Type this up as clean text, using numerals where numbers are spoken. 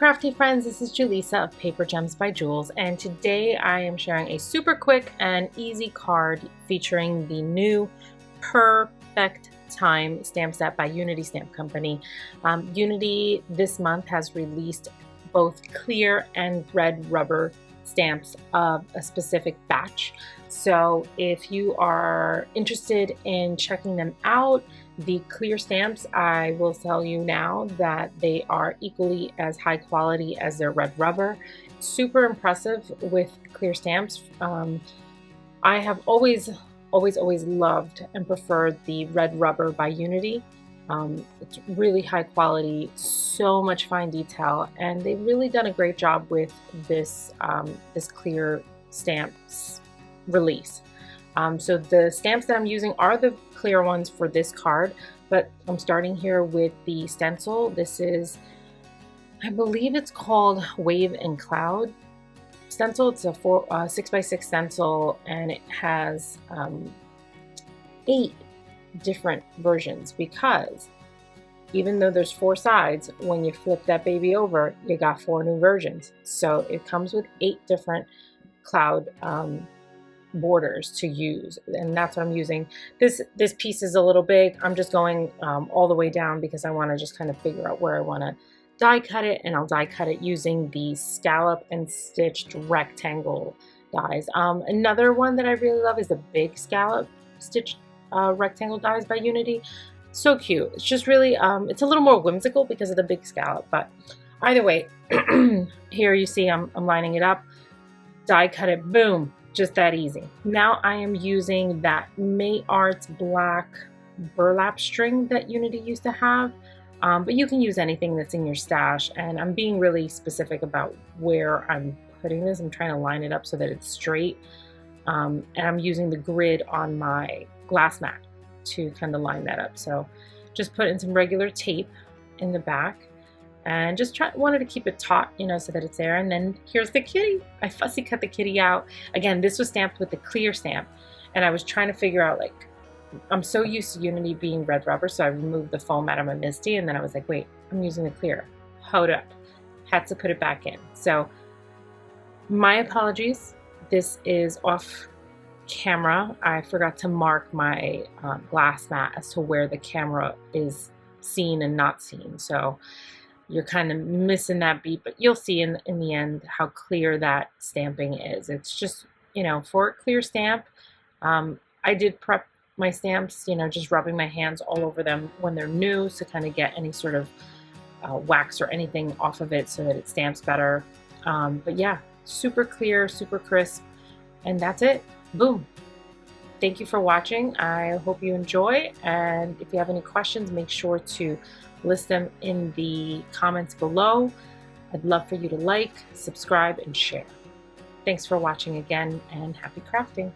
crafty friends, this is Julissa of Paper Gems by Jules, and today I am sharing a super quick and easy card featuring the new Perfect Time stamp set by Unity Stamp Company. Unity this month has released both clear and red rubber stamps of a specific batch. So if you are interested in checking them out, the clear stamps, I will tell you now that they are equally as high quality as their red rubber. Super impressive with clear stamps. I have always loved and preferred the red rubber by Unity. It's really high quality, so much fine detail, and they've really done a great job with this this clear stamps release. So the stamps that I'm using are the clear ones for this card, but I'm starting here with the stencil. This is, I believe it's called Wave and Cloud stencil. It's a 6x6 stencil, and it has 8 different versions, because even though there's 4 sides, when you flip that baby over, you got 4 new versions. So it comes with 8 different cloud borders to use, and that's what I'm using. This piece is a little big. I'm just going all the way down because I want to just kind of figure out where I want to die cut it, and I'll die cut it using the scallop and stitched rectangle dies. Another one that I really love is the big scallop stitched rectangle dies by Unity. So cute. It's just really it's a little more whimsical because of the big scallop, but either way, here you see I'm lining it up, die cut it, boom. Just that easy. Now I am using that May Arts black burlap string that Unity used to have, but you can use anything that's in your stash, and I'm being really specific about where I'm putting this. I'm trying to line it up so that it's straight, and I'm using the grid on my glass mat to kind of line that up. So just put in some regular tape in the back, and just wanted to keep it taut, you know, so that it's there. And then here's the kitty. I fussy cut the kitty out. Again, this was stamped with the clear stamp, and I was trying to figure out, like, I'm so used to Unity being red rubber, so I removed the foam out of my Misty, and then I was like, wait, I'm using the clear. Hold up. Had to put it back in. So my apologies. This is off camera. I forgot to mark my glass mat as to where the camera is seen and not seen. So you're kind of missing that beat, but you'll see in the end how clear that stamping is. It's just, you know, for a clear stamp, I did prep my stamps, you know, just rubbing my hands all over them when they're new to kind of get any sort of wax or anything off of it so that it stamps better. But yeah, super clear, super crisp, and that's it. Boom. Thank you for watching. I hope you enjoy, and if you have any questions, make sure to list them in the comments below. I'd love for you to like, subscribe, and share. Thanks for watching again, and happy crafting.